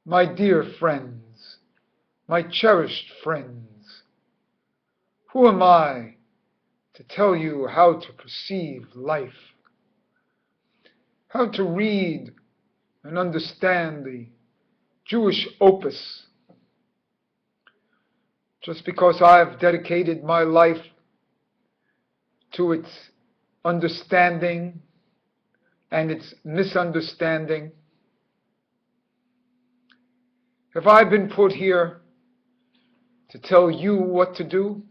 My dear friends, my cherished friends, who am I to tell you how to perceive life, how to read and understand the Jewish opus, just because I've dedicated my life to its understanding and its misunderstanding? Have I been put here to tell you what to do?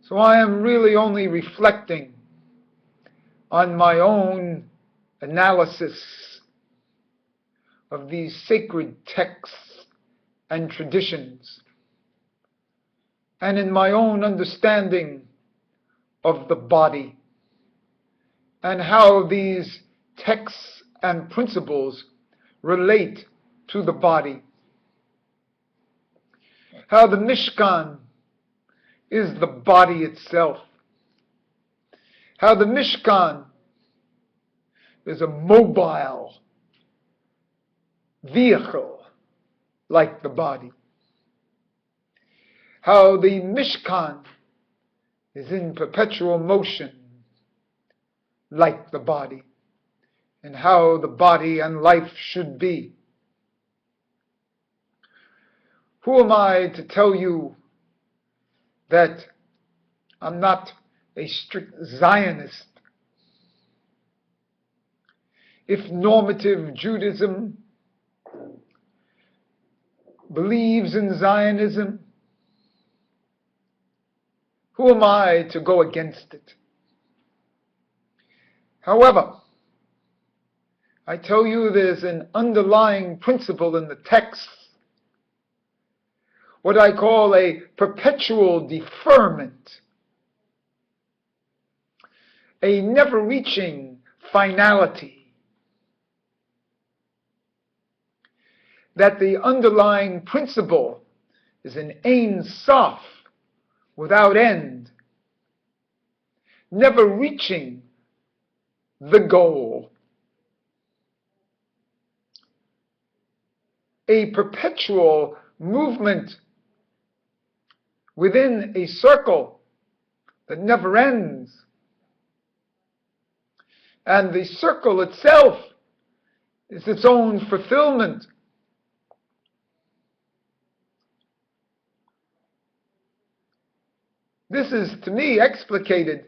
So I am really only reflecting on my own analysis of these sacred texts and traditions, and in my own understanding of the body, and how these texts and principles relate to the body. How the Mishkan is the body itself. How the Mishkan is a mobile vehicle like the body. How the Mishkan is in perpetual motion like the body, and how the body and life should be. Who am I to tell you that I'm not a strict Zionist? If normative Judaism believes in Zionism, who am I to go against it? However, I tell you there's an underlying principle in the text, what I call a perpetual deferment, a never-reaching finality, that the underlying principle is an Ein Sof, without end, never reaching the goal. A perpetual movement within a circle that never ends. And the circle itself is its own fulfillment. This is, to me, explicated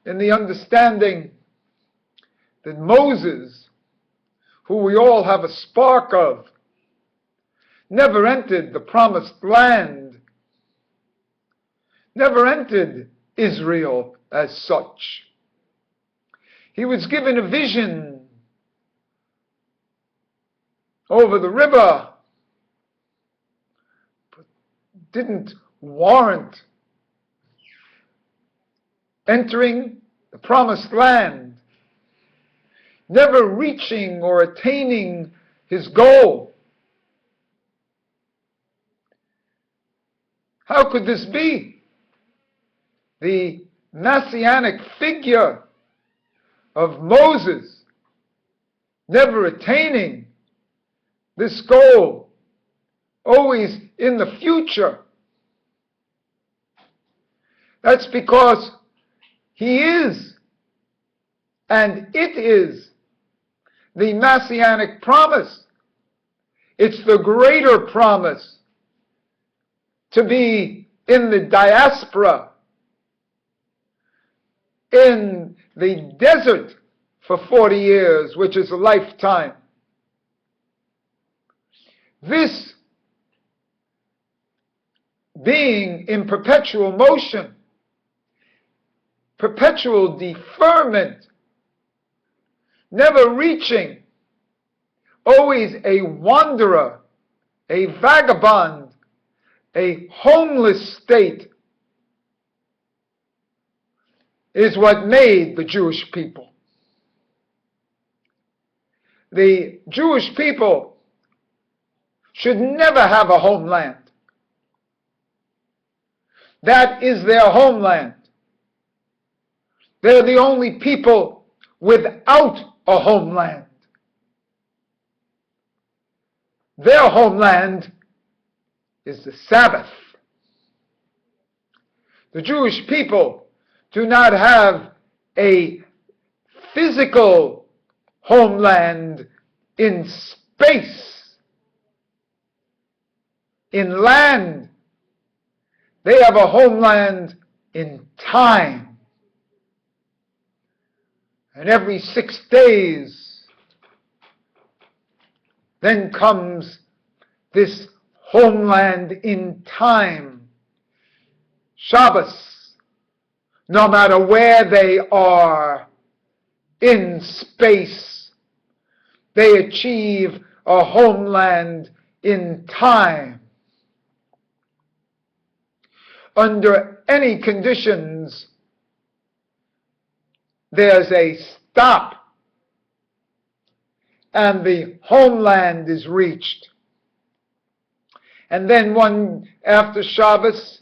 in the understanding that Moses, who we all have a spark of, never entered the promised land, never entered Israel as such. He was given a vision over the river, but didn't warrant entering the promised land, never reaching or attaining his goal. How could this be? The messianic figure of Moses never attaining this goal, always in the future. That's because he is, and it is, the messianic promise. It's the greater promise to be in the diaspora, in the desert for 40 years, which is a lifetime. This being in perpetual motion, perpetual deferment, never reaching, always a wanderer, a vagabond, a homeless state, is what made the Jewish people. The Jewish people should never have a homeland. That is their homeland. They're the only people without a homeland. Their homeland is the Sabbath. The Jewish people do not have a physical homeland in space, in land. They have a homeland in time. And every 6 days, then comes this homeland in time. Shabbat, no matter where they are in space, they achieve a homeland in time. Under any conditions, there's a stop, and the homeland is reached. And then one after Shabbos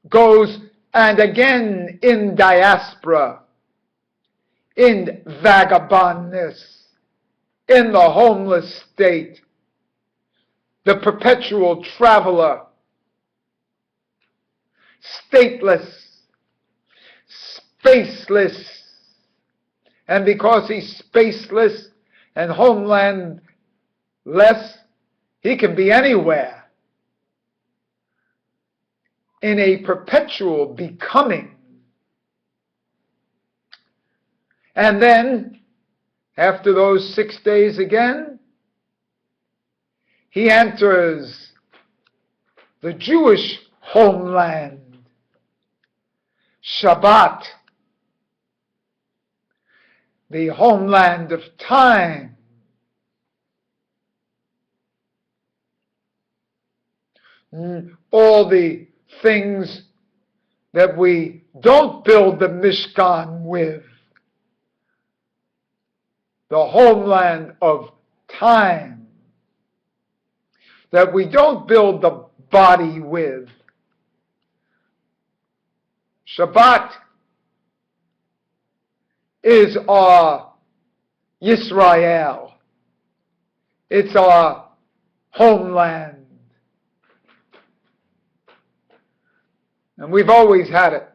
goes and again in diaspora, in vagabondness, in the homeless state, the perpetual traveler, stateless, spaceless, and because he's spaceless and homelandless, he can be anywhere in a perpetual becoming. And then, after those 6 days again, he enters the Jewish homeland, Shabbat, the homeland of time. All the things that we don't build the Mishkan with, the homeland of time, that we don't build the body with. Shabbat is our Yisrael. It's our homeland. And we've always had it.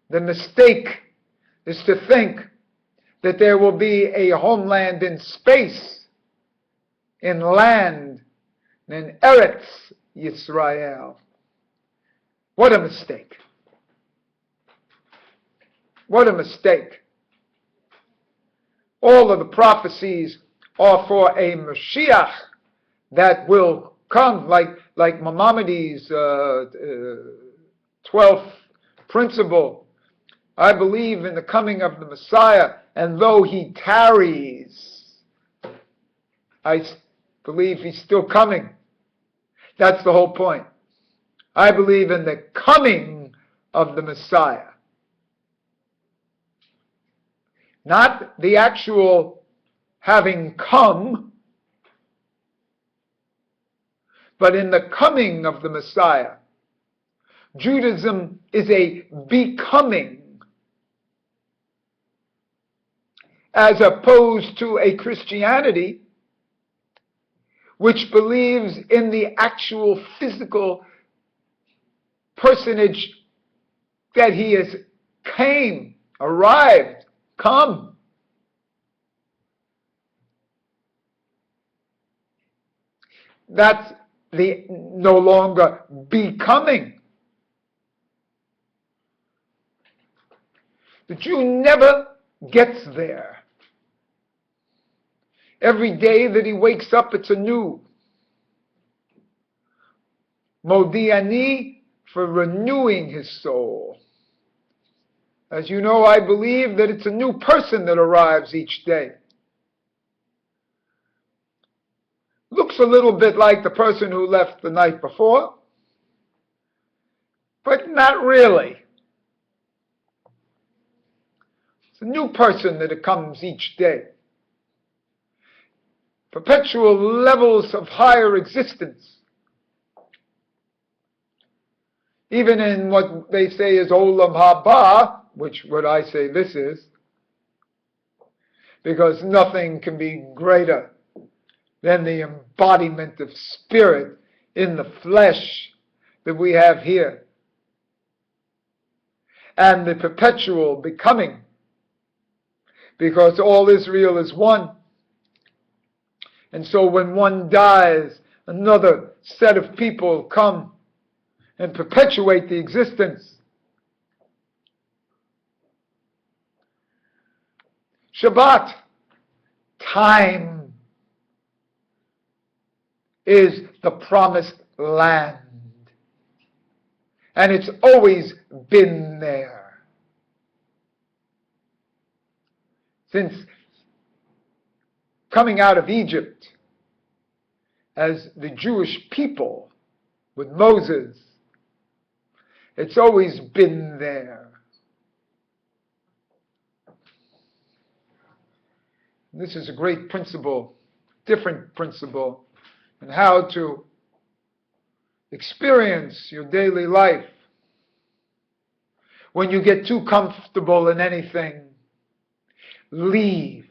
The mistake is to think that there will be a homeland in space, in land, in Eretz Yisrael. What a mistake. What a mistake. All of the prophecies are for a Mashiach that will come, like Maimonides' 12th principle. I believe in the coming of the Messiah, and though he tarries, I believe he's still coming. That's the whole point. I believe in the coming of the Messiah. Not the actual having come, but in the coming of the Messiah. Judaism is a becoming, as opposed to a Christianity which believes in the actual physical personage that he has came, arrived, come. That's the no longer becoming. The Jew never gets there. Every day that he wakes up, it's a new Modiani for renewing his soul. As you know, I believe that it's a new person that arrives each day. Looks a little bit like the person who left the night before, but not really. It's a new person that comes each day. Perpetual levels of higher existence. Even in what they say is Olam Haba, which what I say this is, because nothing can be greater than the embodiment of spirit in the flesh that we have here, and the perpetual becoming, because all Israel is one. And so when one dies, another set of people come and perpetuate the existence. Shabbat, time, is the promised land. And it's always been there. Since coming out of Egypt as the Jewish people with Moses, it's always been there. This is a great principle, different principle, in how to experience your daily life. When you get too comfortable in anything, leave.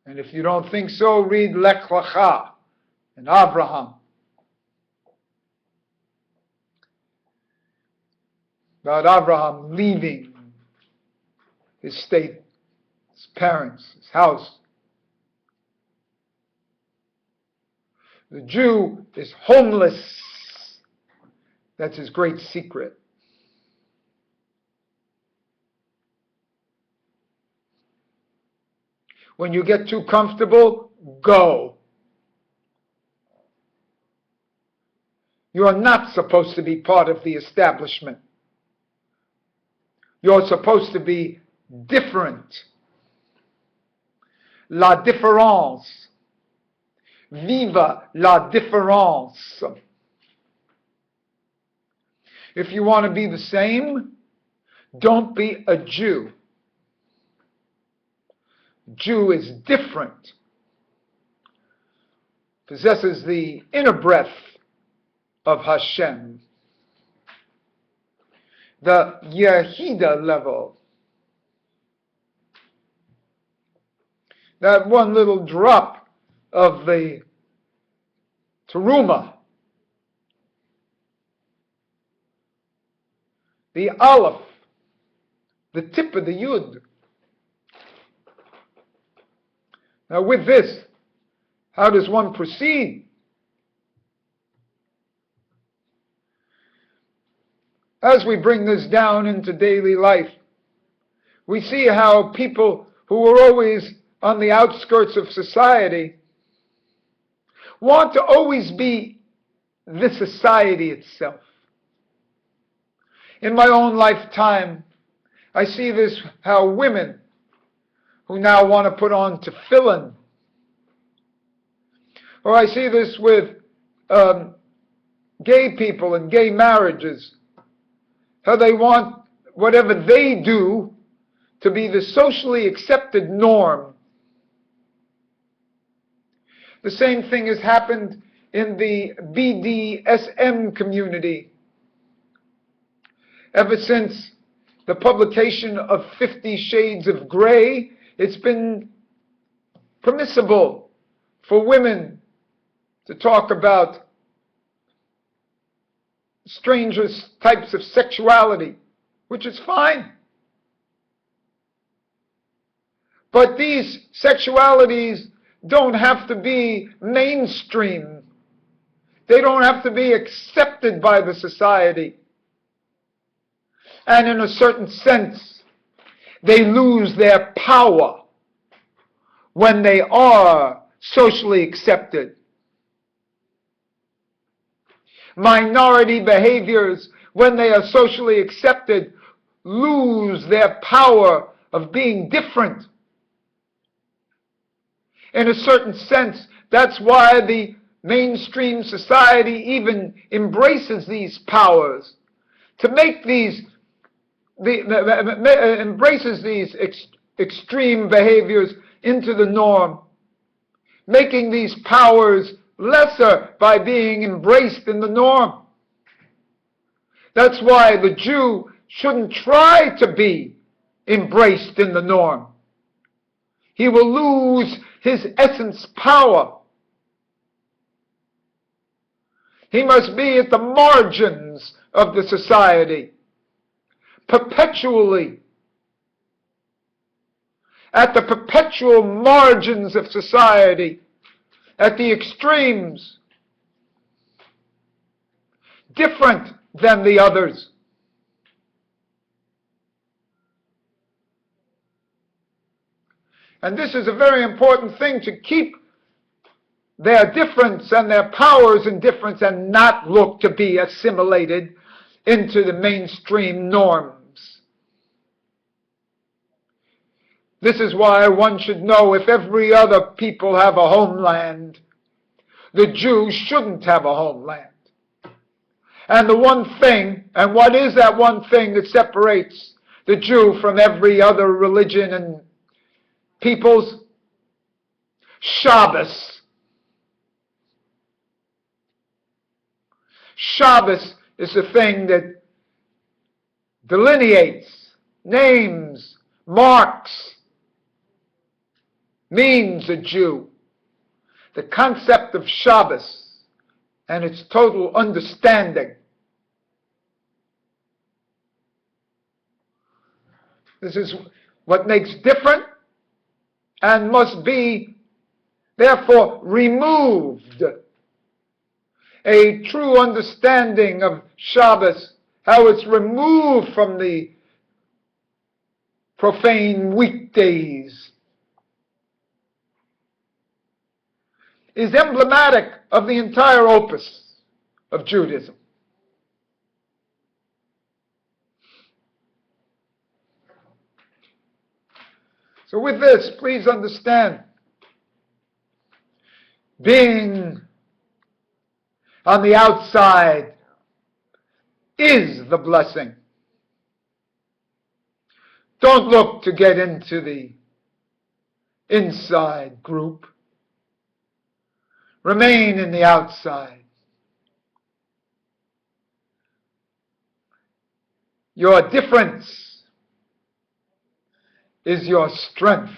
And if you don't think so, read Lech Lecha and Abraham. About Abraham leaving his state, his parents, his house. The Jew is homeless. That's his great secret. When you get too comfortable, go. You are not supposed to be part of the establishment. You're supposed to be different. La différence. Viva la différence. If you want to be the same, don't be a Jew. Jew is different, possesses the inner breath of Hashem, the Yehida level, that one little drop of the Teruma, the Aleph, the tip of the Yud. Now with this, how does one proceed? As we bring this down into daily life, we see how people who were always on the outskirts of society want to always be the society itself. In my own lifetime, I see this, how women who now want to put on tefillin, or I see this with gay people and gay marriages, how they want whatever they do to be the socially accepted norm. The same thing has happened in the BDSM community. Ever since the publication of 50 Shades of Grey, it's been permissible for women to talk about strangest types of sexuality, which is fine. But these sexualities don't have to be mainstream. They don't have to be accepted by the society. And in a certain sense, they lose their power when they are socially accepted. Minority behaviors, when they are socially accepted, lose their power of being different. In a certain sense, that's why the mainstream society even embraces these powers, to make these embraces these extreme behaviors into the norm, making these powers lesser by being embraced in the norm. That's why the Jew shouldn't try to be embraced in the norm. he will lose his essence power. He must be at the margins of the society, perpetually at the perpetual margins of society, at the extremes, different than the others. And this is a very important thing, to keep their difference and their powers in difference and not look to be assimilated into the mainstream norms. This is why one should know, if every other people have a homeland, the Jew shouldn't have a homeland. And the one thing, and what is that one thing that separates the Jew from every other religion and peoples? Shabbos. Shabbos is the thing that delineates, names, marks, means a Jew. The concept of Shabbos and its total understanding. This is what makes different and must be, therefore, removed. A true understanding of Shabbos, how it's removed from the profane weekdays, is emblematic of the entire opus of Judaism. So with this, please understand, being on the outside is the blessing. Don't look to get into the inside group. Remain in the outside. Your difference is your strength.